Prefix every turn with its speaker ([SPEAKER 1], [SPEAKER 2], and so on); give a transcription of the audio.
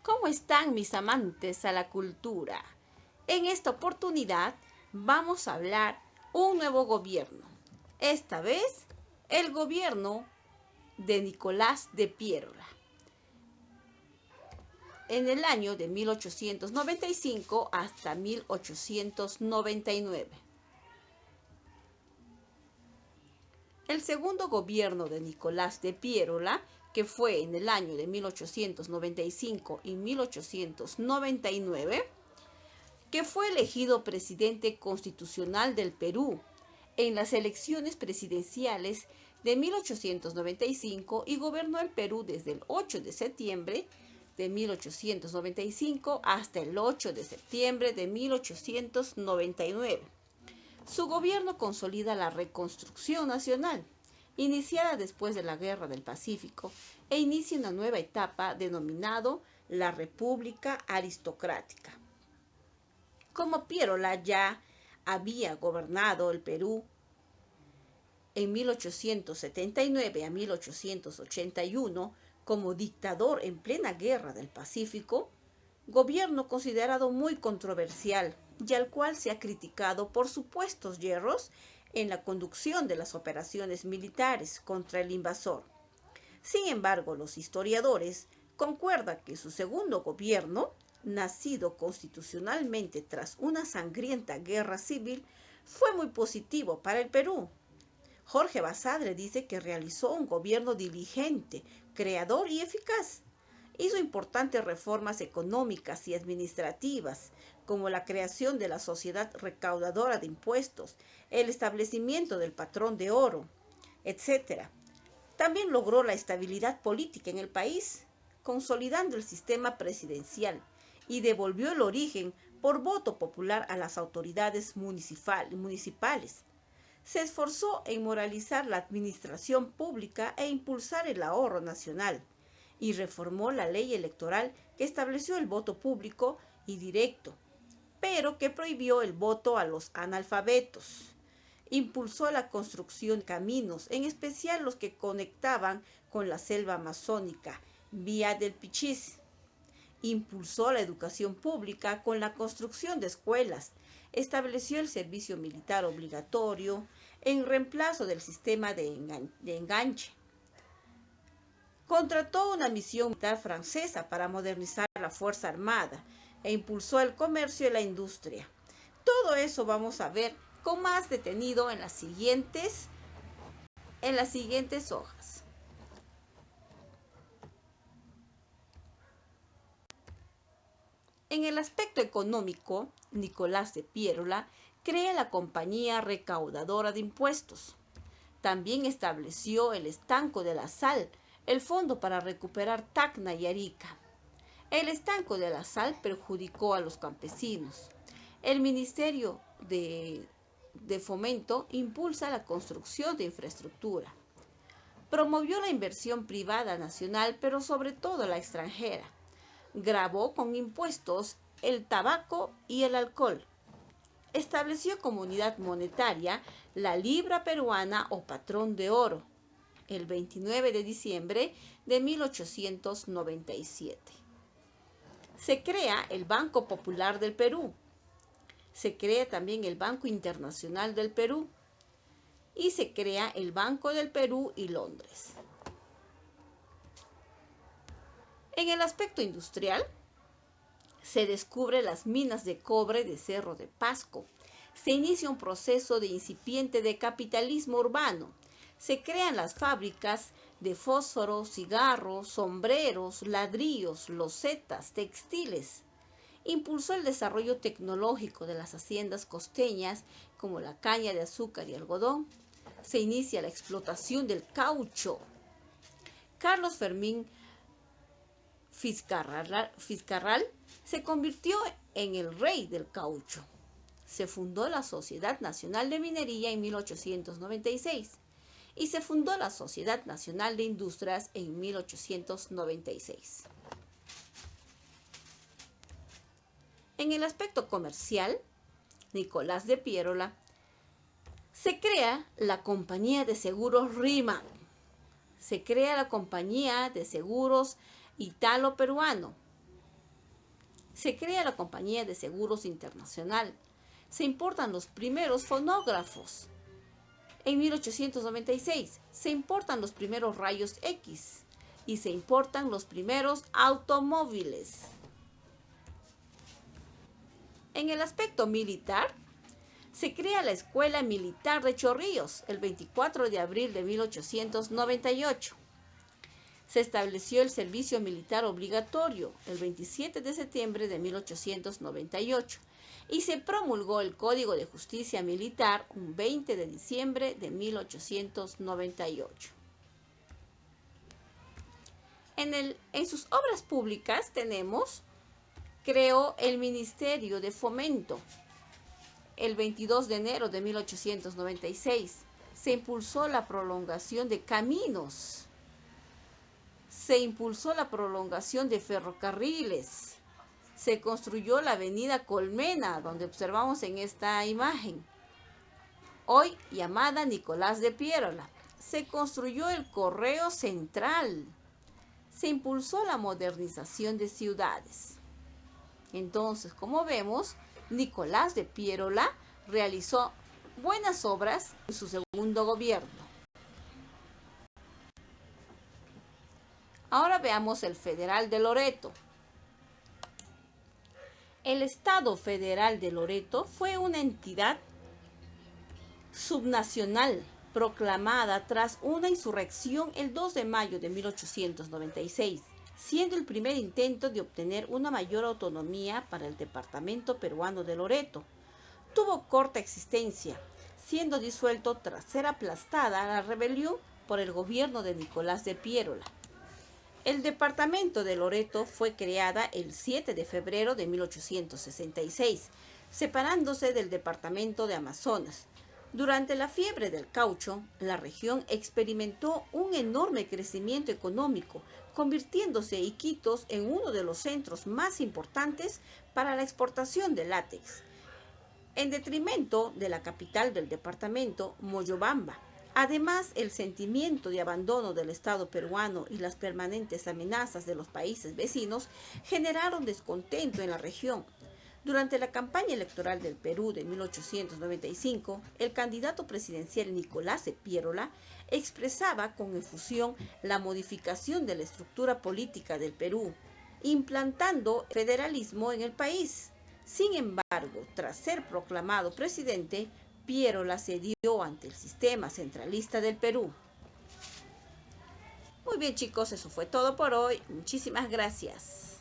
[SPEAKER 1] ¿Cómo están mis amantes a la cultura? En esta oportunidad vamos a hablar un nuevo gobierno. Esta vez el gobierno de Nicolás de Piérola. En el año de 1895 hasta 1899. El segundo gobierno de Nicolás de Piérola, que fue en el año de 1895 y 1899, que fue elegido presidente constitucional del Perú en las elecciones presidenciales de 1895 y gobernó el Perú desde el 8 de septiembre de 1895 hasta el 8 de septiembre de 1899. Su gobierno consolida la reconstrucción nacional, iniciada después de la Guerra del Pacífico, e inicia una nueva etapa denominado la República Aristocrática. Como Piérola ya había gobernado el Perú en 1879 a 1881 como dictador en plena Guerra del Pacífico, gobierno considerado muy controversial y al cual se ha criticado por supuestos yerros en la conducción de las operaciones militares contra el invasor. Sin embargo, los historiadores concuerdan que su segundo gobierno, nacido constitucionalmente tras una sangrienta guerra civil, fue muy positivo para el Perú. Jorge Basadre dice que realizó un gobierno diligente, creador y eficaz. Hizo importantes reformas económicas y administrativas, como la creación de la Sociedad Recaudadora de Impuestos, el establecimiento del patrón de oro, etc. También logró la estabilidad política en el país, consolidando el sistema presidencial, y devolvió el origen por voto popular a las autoridades municipales. Se esforzó en moralizar la administración pública e impulsar el ahorro nacional, y reformó la ley electoral que estableció el voto público y directo, pero que prohibió el voto a los analfabetos. Impulsó la construcción de caminos, en especial los que conectaban con la selva amazónica, vía del Pichis. Impulsó la educación pública con la construcción de escuelas. Estableció el servicio militar obligatorio en reemplazo del sistema de enganche. Contrató una misión militar francesa para modernizar la Fuerza Armada e impulsó el comercio y la industria. Todo eso vamos a ver con más detenido en las siguientes hojas. En el aspecto económico, Nicolás de Piérola crea la Compañía Recaudadora de Impuestos. También estableció el Estanco de la Sal, el Fondo para recuperar Tacna y Arica. El Estanco de la Sal perjudicó a los campesinos. El Ministerio de Fomento impulsa la construcción de infraestructura. Promovió la inversión privada nacional, pero sobre todo la extranjera. Gravó con impuestos el tabaco y el alcohol. Estableció como unidad monetaria la libra peruana o patrón de oro, el 29 de diciembre de 1897. Se crea el Banco Popular del Perú. Se crea también el Banco Internacional del Perú. Y se crea el Banco del Perú y Londres. En el aspecto industrial, se descubren las minas de cobre de Cerro de Pasco. Se inicia un proceso de incipiente de capitalismo urbano. Se crean las fábricas de fósforo, cigarros, sombreros, ladrillos, losetas, textiles. Impulsó el desarrollo tecnológico de las haciendas costeñas como la caña de azúcar y algodón. Se inicia la explotación del caucho. Carlos Fermín Fiscarral se convirtió en el rey del caucho. Se fundó la Sociedad Nacional de Minería en 1896 y se fundó la Sociedad Nacional de Industrias en 1896. En el aspecto comercial, Nicolás de Piérola se crea la Compañía de Seguros RIMA. Se crea la Compañía de Seguros Italo-Peruano. Se crea la Compañía de Seguros Internacional. Se importan los primeros fonógrafos. En 1896 se importan los primeros rayos X y se importan los primeros automóviles. En el aspecto militar, se crea la Escuela Militar de Chorrillos el 24 de abril de 1898. Se estableció el servicio militar obligatorio el 27 de septiembre de 1898 y se promulgó el Código de Justicia Militar un 20 de diciembre de 1898. En sus obras públicas creó el Ministerio de Fomento. El 22 de enero de 1896 se impulsó la prolongación de caminos. Se impulsó la prolongación de ferrocarriles. Se construyó la avenida Colmena, donde observamos en esta imagen, hoy llamada Nicolás de Piérola. Se construyó el Correo Central. Se impulsó la modernización de ciudades. Entonces, como vemos, Nicolás de Piérola realizó buenas obras en su segundo gobierno. Ahora veamos el Federal de Loreto. El Estado Federal de Loreto fue una entidad subnacional proclamada tras una insurrección el 2 de mayo de 1896, siendo el primer intento de obtener una mayor autonomía para el departamento peruano de Loreto. Tuvo corta existencia, siendo disuelto tras ser aplastada la rebelión por el gobierno de Nicolás de Piérola. El departamento de Loreto fue creada el 7 de febrero de 1866, separándose del departamento de Amazonas. Durante la fiebre del caucho, la región experimentó un enorme crecimiento económico, convirtiéndose Iquitos en uno de los centros más importantes para la exportación de látex, en detrimento de la capital del departamento, Moyobamba. Además, el sentimiento de abandono del Estado peruano y las permanentes amenazas de los países vecinos generaron descontento en la región. Durante la campaña electoral del Perú de 1895, el candidato presidencial Nicolás de Piérola expresaba con efusión la modificación de la estructura política del Perú, implantando el federalismo en el país. Sin embargo, tras ser proclamado presidente, Piérola cedió ante el sistema centralista del Perú. Muy bien, chicos, eso fue todo por hoy. Muchísimas gracias.